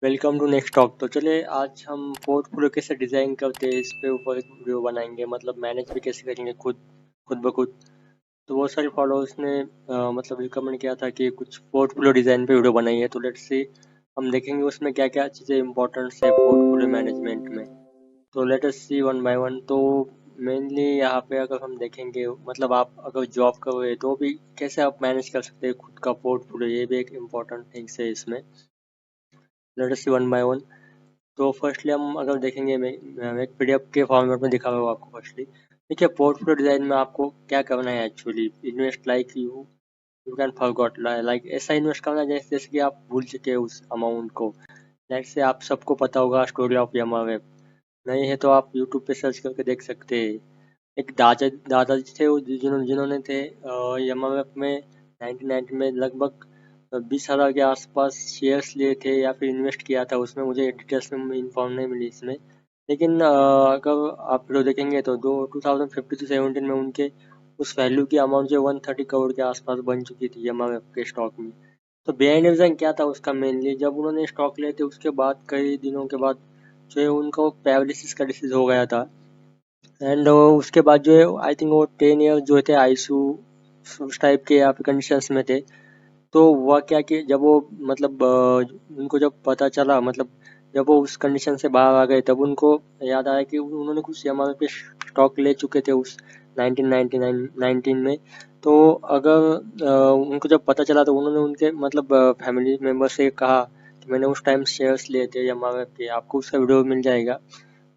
Welcome to next talk. तो चले आज हम पोर्टफोलियो कैसे डिजाइन करते हैं इस पे ऊपर एक वीडियो बनाएंगे, मतलब मैनेज भी कैसे करेंगे खुद खुद ब खुद। तो बहुत सारे फॉलोअर्स ने मतलब रिकमेंड किया था कि कुछ पोर्टफोलियो डिजाइन पे वीडियो बनाइए, तो लेट्स सी हम देखेंगे उसमें क्या क्या चीज़ें इंपॉर्टेंट है पोर्टफोलियो मैनेजमेंट में। तो let us see one by one. तो मेनली यहाँ पे अगर हम देखेंगे, मतलब आप अगर जॉब कर रहे हैं तो भी कैसे आप मैनेज कर सकते हैं खुद का पोर्टफोलियो, ये भी एक इम्पॉर्टेंट थिंग्स है इसमें। Let us see one by one. तो फर्स्टली हम अगर देखेंगे, मैं एक पीडीएफ के फॉर्मेट में दिखा रहा हूँ आपको। फर्स्टली देखिए, पोर्टफोलियो डिजाइन में आपको क्या करना है actually. Invest like you you can forgot, like ऐसा इन्वेस्ट करना है जैसे जैसे कि आप भूल चुके हैं उस अमाउंट को। जैसे आप सबको पता होगा स्टोरी ऑफ यमा वेब, नहीं है तो आप यूट्यूब पे सर्च करके देख सकते हैं। एक दादाजी थे जिन्होंने जिन्होंने थे यमा वेब में 1990 में लगभग 20,000 के आसपास शेयर्स लिए थे या फिर इन्वेस्ट किया था उसमें। मुझे डिटेल्स में इन्फॉर्म नहीं मिली इसमें, लेकिन अगर आप वीडियो देखेंगे तो 2015 से 17 में उनके उस वैल्यू की अमाउंट जो 130 करोड़ के आसपास बन चुकी थी एमआरएफ के स्टॉक में। तो बिहाइंड रीजन क्या था उसका, मेनली जब उन्होंने स्टॉक लिए थे उसके बाद कई दिनों के बाद जो है उनको पैरालिसिस का डिसीज हो गया था। एंड उसके बाद जो है आई थिंक वो 10 ईयर जो थे आईसीयू उस टाइप के आप कंडीशंस में थे। तो हुआ क्या कि जब वो मतलब उनको जब पता चला, मतलब जब वो उस कंडीशन से बाहर आ गए, तब उनको याद आया कि उन्होंने कुछ एमआर पे स्टॉक ले चुके थे उस 1999 में। तो अगर उनको जब पता चला तो उन्होंने उनके मतलब फैमिली मेम्बर से कहा कि मैंने उस टाइम शेयर्स लिए थे एमआर के, आपको उसका वीडियो मिल जाएगा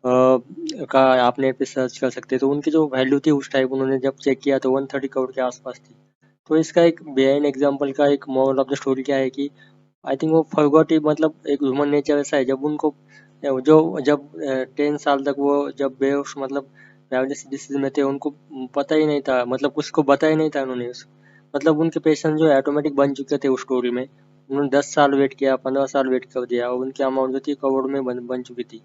का, आप नेट पे सर्च कर सकते हैं। तो उनकी जो वैल्यू थी उस टाइम उन्होंने जब चेक किया तो 130 करोड़ के आसपास थी। तो इसका एक बिहाइंड एग्जांपल का एक मॉरल ऑफ द स्टोरी क्या है कि आई थिंक वो फॉरगॉट ही, मतलब एक ह्यूमन नेचर ऐसा है जब उनको जो जब 10 साल तक वो जब बेहोश मतलब पैरालिसिस डिसीज में थे, उनको पता ही नहीं था, मतलब कुछ को बताया ही नहीं था उन्होंने मतलब उनके पेशेंट जो है ऑटोमेटिक बन चुके थे उस स्टोरी में। उन्होंने 10 साल वेट किया, 15 साल वेट कर दिया और उनकी अमाउंट जो थी करोड़ में बन चुकी थी।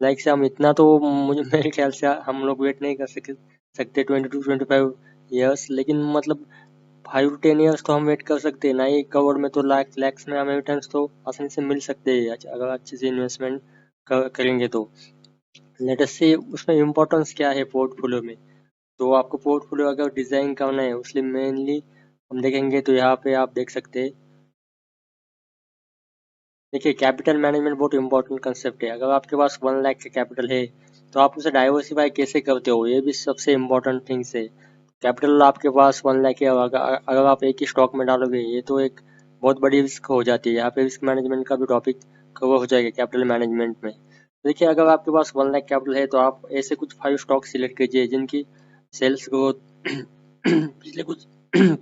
लाइक से हम इतना तो मुझे मेरे ख्याल से हम लोग वेट नहीं कर सकते 22-25 ईयर्स, लेकिन मतलब 5 to 10 ईयर्स तो हम वेट कर सकते हैं ना ही। करोड़ में तो लैक्स में हमें रिटर्न्स तो आसानी से मिल सकते हैं अगर अच्छे से इन्वेस्टमेंट करेंगे तो। लेटेस्ट से उसमें इम्पोर्टेंस क्या है पोर्टफोलियो में। तो आपको पोर्टफोलियो अगर डिजाइन करना है उसमें मेनली हम देखेंगे तो यहाँ पे आप देख सकते हैं। देखिए, कैपिटल मैनेजमेंट बहुत इंपॉर्टेंट कंसेप्ट है। अगर आपके पास 1 लाख का कैपिटल है तो आप उसे डाइवर्सिफाई कैसे करते हो, ये भी सबसे इम्पोर्टेंट थिंग्स है। कैपिटल आपके पास 1 लाख है और अगर अगर आप एक ही स्टॉक में डालोगे, ये तो एक बहुत बड़ी रिस्क हो जाती है। यहाँ पे रिस्क मैनेजमेंट का भी टॉपिक कवर हो जाएगा कैपिटल मैनेजमेंट में। देखिए, अगर आपके पास 1 लाख कैपिटल है तो आप ऐसे कुछ 5 स्टॉक सिलेक्ट कीजिए जिनकी सेल्स ग्रोथ पिछले कुछ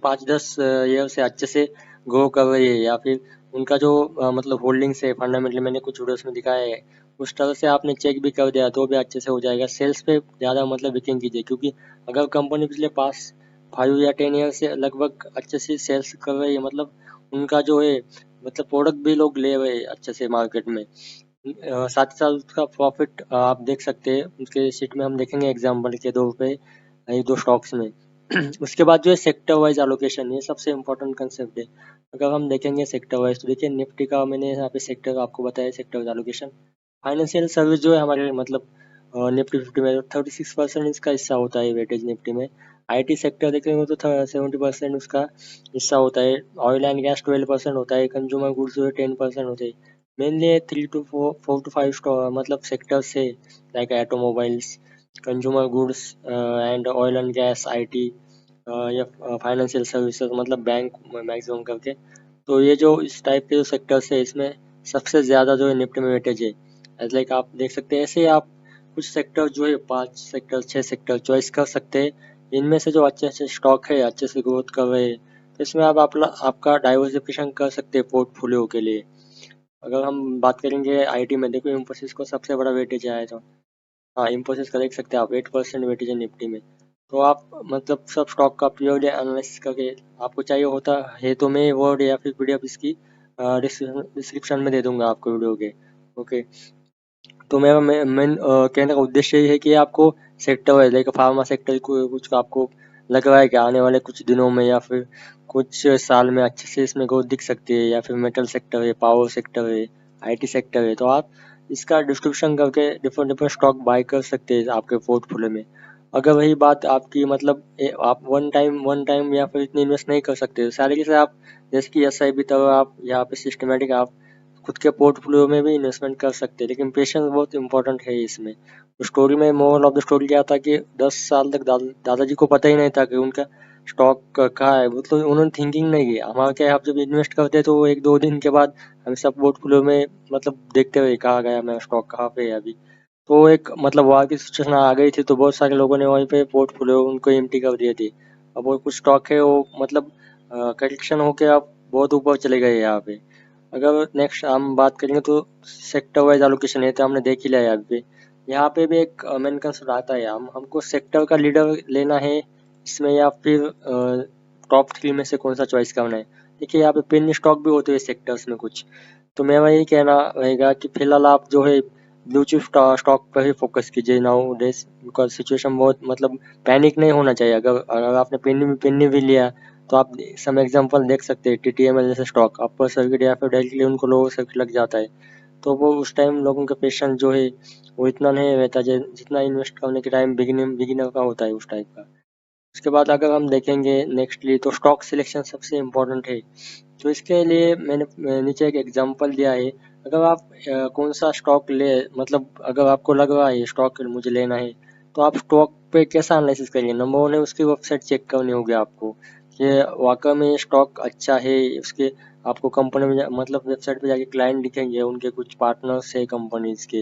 5-10 ईयर से अच्छे से ग्रो कर रही है, या फिर उनका जो मतलब होल्डिंग्स है फंडामेंटली मैंने कुछ वीडियोस में दिखाया है, उस तरह से आपने चेक भी कर दिया तो भी अच्छे से हो जाएगा। सेल्स पे ज़्यादा मतलब यकीन कीजिए, क्योंकि अगर कंपनी पिछले पास 5 या 10 ईयर से लगभग अच्छे से सेल्स कर रही है, मतलब उनका जो है मतलब प्रोडक्ट भी लोग ले रहे हैं अच्छे से मार्केट में। साथ ही साथ उसका प्रॉफिट आप देख सकते हैं उसके शीट में, हम देखेंगे एग्जाम्पल के तौर पे ये दो स्टॉक्स में। उसके बाद जो है सेक्टर वाइज एलोकेशन, ये सबसे इम्पोर्टेंट कंसेप्ट है। अगर हम देखेंगे सेक्टर वाइज तो देखिए निफ्टी का मैंने यहाँ पे सेक्टर आपको बताया, sector wise allocation. Financial service जो है हमारे मतलब निफ्टी 50 में 36% इसका हिस्सा होता है वेटेज निफ्टी में। आईटी सेक्टर देखेंगे तो 70% उसका हिस्सा होता है। ऑयल एंड गैस 12% होता है। कंज्यूमर गुड्स जो है 10% होते हैं। मेनली 3 to 4 to 5 मतलब सेक्टर्स है, like automobiles, consumer goods and oil and gas, IT या फाइनेंशियल सर्विसेज मतलब बैंक मैक्सिमम करके। तो ये जो इस टाइप के जो सेक्टर्स है इसमें सबसे ज़्यादा जो है निफ्टी में वेटेज है। एज लाइक आप देख सकते हैं, ऐसे आप कुछ सेक्टर जो है 5 सेक्टर 6 सेक्टर चॉइस कर सकते हैं। इनमें से जो अच्छे अच्छे स्टॉक है अच्छे से ग्रोथ कर रहे हैं, तो इसमें आप आपका डाइवर्सिफिकेशन कर सकते हैं पोर्टफोलियो के लिए। अगर हम बात करेंगे आईटी में, देखो इन्फोसिस को सबसे बड़ा वेटेज आया था। हाँ, इन्फोसिस का देख सकते हैं आप 8% वेटेज है निफ्टी में। तो आप मतलब सब स्टॉक का प्योरली एनालिसिस करके, आपको चाहिए होता है तो मैं वर्ड या फिर पीडीएफ इसकी डिस्क्रिप्शन में दे दूंगा आपको वीडियो के। ओके। तो मेरा मेन कहने का उद्देश्य ये है कि आपको sector wise, like pharma sector को कुछ आपको लग रहा है कि आने वाले कुछ दिनों में या फिर कुछ साल में अच्छे से इसमें ग्रोथ दिख सकती है, या फिर मेटल सेक्टर है, पावर सेक्टर है, आईटी सेक्टर है, तो आप इसका डिस्ट्रीब्यूशन करके डिफरेंट डिफरेंट स्टॉक बाय कर सकते हैं आपके पोर्टफोलियो में। अगर वही बात आपकी मतलब आप वन टाइम या फिर इतनी इन्वेस्ट नहीं कर सकते, सारे के सारे आप जैसे कि एसआईपी तरह आप यहाँ पे सिस्टमेटिक आप खुद के पोर्टफोलियो में भी इन्वेस्टमेंट कर सकते हैं, लेकिन पेशेंस बहुत इंपॉर्टेंट है इसमें। स्टोरी में मोरल ऑफ द स्टोरी क्या था कि 10 साल तक दादाजी को पता ही नहीं था कि उनका स्टॉक कहाँ है, मतलब उन्होंने थिंकिंग नहीं की। हमारे क्या है, आप जब इन्वेस्ट करते हैं तो 1-2 दिन के बाद हम सब पोर्टफोलियो में मतलब देखते हुए कहाँ गया मेरा स्टॉक, कहाँ पे है अभी। तो एक मतलब वहाँ की सिचुएशन आ गई थी, तो बहुत सारे लोगों ने वहीं पे पोर्टफोलियो उनको एम्प्टी कर दिए थे। अब वो कुछ स्टॉक है वो मतलब करेक्शन होके अब बहुत ऊपर चले गए यहाँ पे। अगर नेक्स्ट हम बात करेंगे तो सेक्टर वाइज एलोकेशन है, तो हमने देख ही लिया है यहाँ पे। यहाँ पे भी एक मेन कंसेप्ट आता है, हमको सेक्टर का लीडर लेना है इसमें, या फिर टॉप 3 में से कौन सा चॉइस करना है। देखिए यहाँ पे पेनी स्टॉक भी होते हैं सेक्टर्स में कुछ, तो मेरा यही कहना रहेगा कि फिलहाल आप जो है ब्लू चिप स्टॉक पर ही फोकस कीजिए नाउ डेज, बिकॉज सिचुएशन बहुत मतलब पैनिक नहीं होना चाहिए। अगर अगर आपने पेनी भी लिया तो आप सम एग्जांपल देख सकते हैं, टीटीएमएल जैसे स्टॉक अपर सर्किट या फिर डायरेक्टली उनको लोअर सर्किट लग जाता है, तो वो उस टाइम लोगों का पेशेंस जो है वो इतना नहीं रहता जितना इन्वेस्ट करने के टाइम बिगिनर का होता है उस टाइप का। उसके बाद अगर हम देखेंगे नेक्स्टली तो स्टॉक सिलेक्शन सबसे इम्पोर्टेंट है। तो इसके लिए मैंने नीचे एक एग्जांपल दिया है। अगर आप कौन सा स्टॉक ले मतलब अगर आपको लग रहा है ये स्टॉक मुझे लेना है, तो आप स्टॉक पे कैसा एनालिसिस करिए। नंबर 1 है उसकी वेबसाइट चेक करनी होगी आपको, कि वाकई में ये स्टॉक अच्छा है। उसके आपको कंपनी में मतलब वेबसाइट पे जाके क्लाइंट दिखेंगे, उनके कुछ पार्टनर्स है कंपनीज के,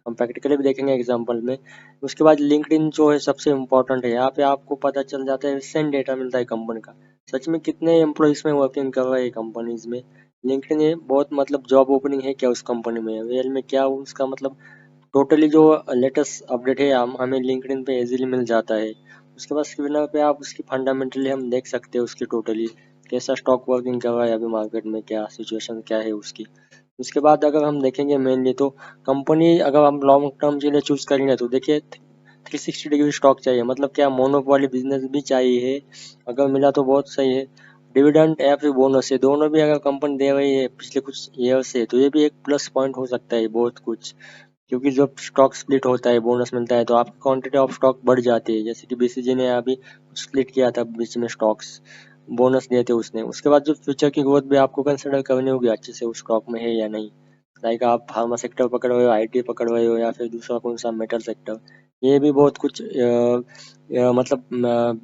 हम प्रैक्टिकली भी देखेंगे एग्जांपल में। उसके बाद लिंक्डइन जो है सबसे इम्पोर्टेंट है, यहाँ पे आपको पता चल जाता है, रिसेंट डेटा मिलता है कंपनी का, सच में कितने एम्प्लॉइज में वर्किंग कर रहे हैं कंपनीज में। लिंक्डइन ये बहुत मतलब जॉब ओपनिंग है क्या उस कंपनी में, रियल में क्या उसका मतलब टोटली जो लेटेस्ट अपडेट है हमें लिंक्डइन पे इजीली मिल जाता है। उसके बाद स्क्रीनर पे आप उसकी फंडामेंटली हम देख सकते हैं उसकी टोटली कैसा स्टॉक वर्किंग कर रहा है अभी मार्केट में, क्या सिचुएशन क्या है उसकी। उसके बाद अगर हम देखेंगे मेनली तो कंपनी अगर हम लॉन्ग टर्म के लिए चूज करेंगे तो देखिए 360 डिग्री स्टॉक चाहिए, मतलब क्या मोनोपोली बिजनेस भी चाहिए, अगर मिला तो बहुत सही है। डिविडेंड या फिर बोनस है, दोनों भी अगर कंपनी दे रही है पिछले कुछ ईयर से, तो ये भी एक प्लस पॉइंट हो सकता है बहुत कुछ। क्योंकि जब स्टॉक स्प्लिट होता है बोनस मिलता है तो आपकी क्वांटिटी ऑफ स्टॉक बढ़ जाती है, जैसे कि बीसीजी ने अभी स्प्लिट किया था बीच में स्टॉक्स, बोनस दिए थे उसने। उसके बाद जो फ्यूचर की ग्रोथ भी आपको कंसिडर करनी होगी अच्छे से उस स्टॉक में है या नहीं, लाइक आप फार्मा सेक्टर पकड़ रहे हो, आईटी पकड़ रहे हो, या फिर दूसरा कौन सा मेटल सेक्टर, ये भी बहुत कुछ मतलब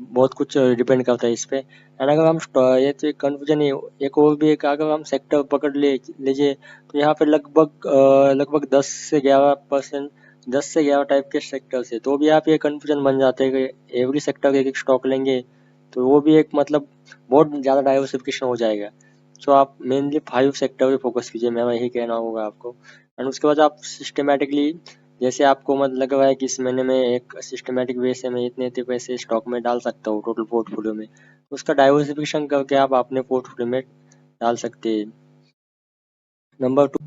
बहुत कुछ डिपेंड करता है इस पे। एंड अगर हम ये तो एक कन्फ्यूजन है, एक और भी एक अगर हम सेक्टर पकड़ लीजिए तो यहाँ पे लगभग 10 से 11%, 10 से 11 टाइप के सेक्टर्स है, तो भी आप ये कन्फ्यूजन बन जाते हैं कि एवरी सेक्टर के एक एक स्टॉक लेंगे, तो वो भी एक मतलब बहुत ज़्यादा डाइवर्सिफिकेशन हो जाएगा। सो आप मेनली 5 सेक्टर पे फोकस कीजिए, मेरा यही कहना होगा आपको। एंड उसके बाद आप सिस्टमेटिकली, जैसे आपको मतलब लग रहा है कि इस महीने में एक सिस्टमेटिक वे से मैं इतने इतने पैसे स्टॉक में डाल सकता हूँ टोटल पोर्टफोलियो में, तो उसका डाइवर्सिफिकेशन करके आप अपने पोर्टफोलियो में डाल सकते हैं। नंबर 2,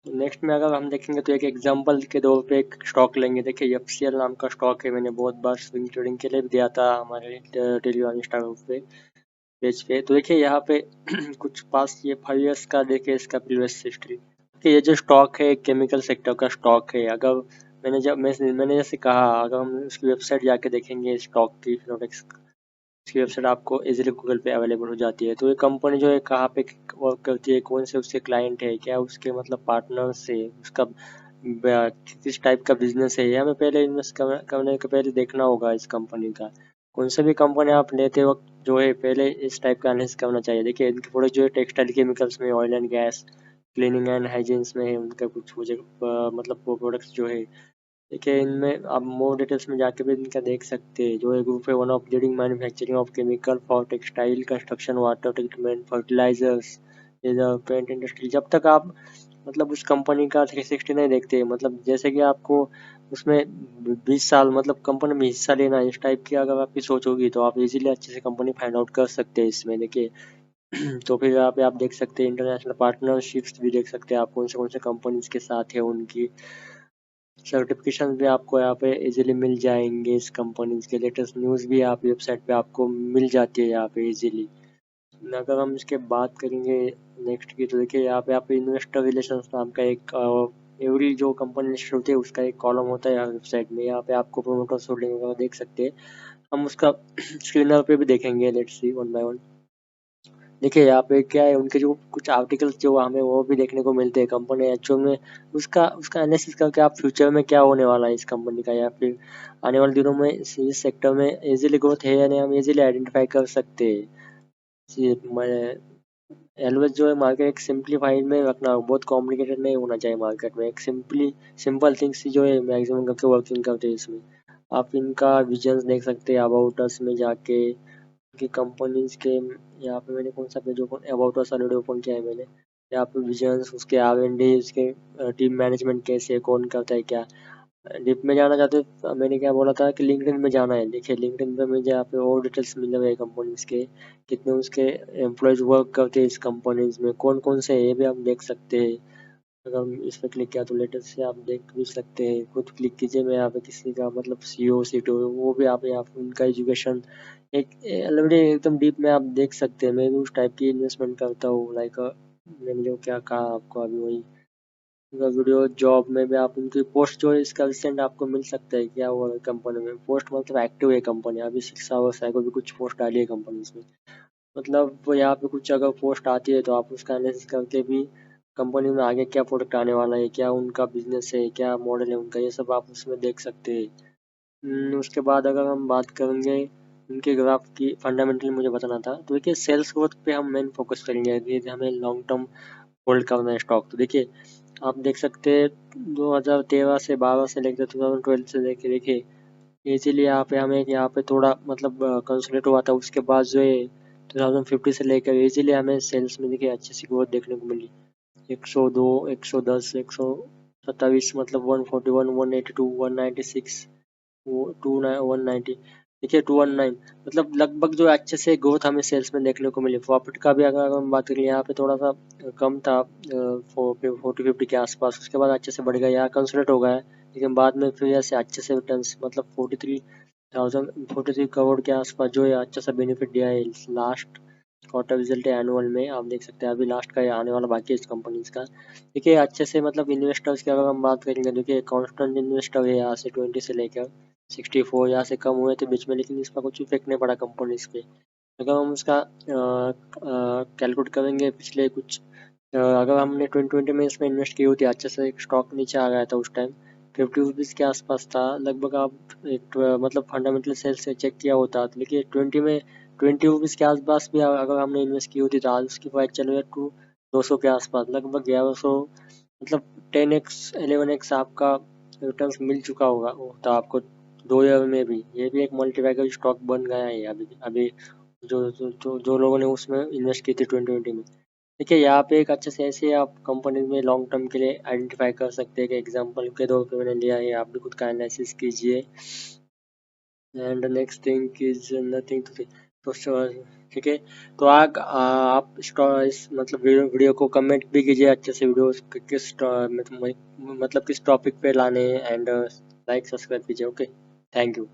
नेक्स्ट में अगर हम देखेंगे तो एक एग्जांपल के तौर पे एक स्टॉक लेंगे। देखिए एफसीएल नाम का स्टॉक है, मैंने बहुत बार स्विंग ट्रेडिंग के लिए भी दिया था हमारे टेलीग्राम इंस्टाग्राम पे पेज पे। तो देखिए यहाँ पे कुछ पास ये 5 इयर्स का देखिए इसका प्रीवियस हिस्ट्री। देखिए ये जो स्टॉक है केमिकल सेक्टर का स्टॉक है। अगर मैंने जैसे कहा, अगर हम उसकी वेबसाइट जाके देखेंगे स्टॉक की, फिनोलेक्स की वेबसाइट आपको इजीली गूगल पे अवेलेबल हो जाती है। तो ये कंपनी जो है कहाँ पे वर्क करती है, कौन से उसके क्लाइंट है, क्या उसके मतलब पार्टनर्स है, उसका किस टाइप का बिजनेस है, ये हमें पहले इन्वेस्ट करने के पहले देखना होगा इस कंपनी का। कौन सी भी कंपनी आप लेते वक्त जो है पहले इस टाइप का एनालिसिस करना चाहिए। देखिए इनके प्रोडक्ट जो है टेक्सटाइल केमिकल्स में, oil and gas, cleaning and hygienes में है उनका कुछ मुझे मतलब वो प्रोडक्ट्स जो है। देखिए इनमें आप मोर डिटेल्स में जाके भी इनका देख सकते हैं। जो है ग्रुप है one of leading manufacturing of chemical for textile construction water treatment fertilizers paint industry. जब तक आप मतलब उस कंपनी का 360 नहीं देखते, मतलब जैसे कि आपको उसमें 20 साल मतलब कंपनी में हिस्सा लेना है, इस टाइप की अगर आपकी सोच होगी तो आप इजीली अच्छे से कंपनी फाइंड आउट कर सकते हैं इसमें। देखिए तो फिर यहाँ पे आप देख सकते हैं इंटरनेशनल पार्टनरशिप्स भी देख सकते हैं आप कौन से कंपनीज के साथ है, उनकी सर्टिफिकेशन भी आपको यहाँ पे इजीली मिल जाएंगे। इस कंपनीज के लेटेस्ट न्यूज़ भी आप वेबसाइट पे आपको मिल जाती है यहाँ पे इजीली। अगर हम इसके बात करेंगे नेक्स्ट की, तो देखिए यहाँ पे आप इन्वेस्टर रिलेशंस नाम का एक एवरी जो कंपनी लिस्ट होती है उसका एक कॉलम होता है वेबसाइट में। यहाँ पे आपको प्रोमोटर्स होल्डिंग वगैरह देख सकते हैं। हम उसका स्क्रीनर पे भी देखेंगे, let's see one by one. देखिए यहाँ पे क्या है, उनके जो कुछ आर्टिकल्स जो हमें वो भी देखने को मिलते हैं कंपनी एक्चुअल में उसका उसका एनालिसिस करके आप फ्यूचर में क्या होने वाला है इस कंपनी का, या फिर आने वाले दिनों में इस सेक्टर में इजीली ग्रोथ है या नहीं, हम इजीली आइडेंटिफाई कर सकते हैं। मैं ऑलवेज जो है मार्केट एक सिंप्लीफाइड में रखना हो, बहुत कॉम्प्लिकेटेड नहीं होना चाहिए मार्केट में। एक सिंपल थिंग्स जो है मैक्सिमम करके वर्किंग करते हैं इसमें। आप इनका विजन्स देख सकते हैं अबाउट अस में जाके, कि कंपनीज के यहाँ पे मैंने कौन सा page open, about us already open किया है मैंने। यहाँ पे विजन्स, उसके R&D, उसके टीम मैनेजमेंट कैसे है, कौन करता है क्या। डिप में जाना चाहते हो तो मैंने क्या बोला था कि लिंक्डइन में जाना है। देखिए लिंक्डइन पे मुझे यहाँ पे और डिटेल्स मिल रहे हैं कंपनीज के, कितने उसके एम्प्लॉयज वर्क करते हैं इस कंपनीज में, कौन कौन से है, ये भी हम देख सकते हैं। अगर हम इस पर क्लिक किया तो लेटेस्ट से आप देख भी सकते हैं। खुद क्लिक कीजिए, मैं यहाँ पे किसी का मतलब CEO CTO वो भी आप यहाँ पे उनका एजुकेशन एक ऑलरेडी एकदम डीप में आप देख सकते हैं। मैं भी उस टाइप की इन्वेस्टमेंट करता हूँ, लाइक मैंने जो क्या कहा आपको अभी वही उनका वीडियो। जॉब में भी आप उनकी पोस्ट जो है इसका रिसेंट आपको मिल सकता है क्या हुआ है कंपनी में। पोस्ट मतलब एक्टिव है कंपनी, अभी 6 आवर्स है भी कुछ पोस्ट डाली है कंपनी इसमें। मतलब वो यहाँ पे कुछ अगर पोस्ट आती है तो आप उसका एनालिसिस करके भी कंपनी में आगे क्या प्रोडक्ट आने वाला है, क्या उनका बिजनेस है, क्या मॉडल है उनका, ये सब आप उसमें देख सकते हैं। उसके बाद अगर हम बात करेंगे उनके ग्राफ की, फंडामेंटली मुझे बताना था, तो देखिए सेल्स ग्रोथ पे हम मेन फोकस करेंगे यदि हमें लॉन्ग टर्म होल्ड करना है स्टॉक। तो देखिए आप देख सकते हैं 2013 से 12 से लेकर 2012 से लेके देखिए इजीली यहाँ पे हमें यहाँ पे थोड़ा मतलब कंसोलिडेट हुआ था। उसके बाद जो है 2050 से लेकर इजीली हमें सेल्स में देखिए अच्छी सी ग्रोथ देखने को मिली। 102, 110, 127, मतलब 141, 182, 196, वो 190, देखिए 219, मतलब लगभग जो अच्छे से ग्रोथ हमें सेल्स में देखने को मिली। प्रॉफिट का भी अगर हम बात करें यहाँ पे थोड़ा सा कम था 40-50 के आसपास, उसके बाद अच्छे से बढ़ गया, यहाँ कंसोलिडेट हो गया है। लेकिन बाद में फिर ऐसे अच्छे से रिटर्न्स मतलब 43 करोड़ के आसपास जो है अच्छा सा बेनिफिट दिया है। लास्ट क्वार्टर रिजल्ट है एनुअल में, आप देख सकते हैं अभी लास्ट का आने वाला बाकी है इस कंपनीज का। देखिए अच्छे से मतलब इन्वेस्टर्स की अगर हम बात करेंगे, देखिए कॉन्स्टेंट इन्वेस्टर है यहाँ से 20 से लेकर 64, यहाँ से कम हुए थे बीच में, लेकिन इसका कुछ इफेक्ट नहीं पड़ा कंपनीज पे। अगर हम उसका कैलकुलेट करेंगे पिछले कुछ अगर हमने 2020 में इसमें इन्वेस्ट की होती, अच्छे से एक स्टॉक नीचे आ गया था उस टाइम, 50 रुपीज़ के आसपास था लगभग। आप एक मतलब फंडामेंटल सेल्स से चेक किया होता तो देखिए 20 रुपीज़ के आसपास भी अगर हमने इन्वेस्ट की होती तो आज उसकी प्राइस चल रही है 200 के आसपास, लगभग 1100, मतलब 10x 11x आपका रिटर्न्स मिल चुका होता आपको 2 ईयर में भी। ये भी एक मल्टीपैकेज स्टॉक बन गया है अभी अभी जो लोगों ने उसमें इन्वेस्ट की थी 2020 में। देखिए यहाँ पे एक अच्छे से ऐसे आप कंपनी में लॉन्ग टर्म के लिए आइडेंटिफाई कर सकते हैं कि एग्जांपल के तौर पे मैंने लिया है, आप भी खुद का एनालिसिस कीजिए। And next thing is nothing तो ठीक है। तो आप इस मतलब वीडियो को कमेंट भी कीजिए अच्छे से, वीडियो किस मतलब किस टॉपिक पे लाने हैं, एंड लाइक सब्सक्राइब कीजिए। Okay, thank you.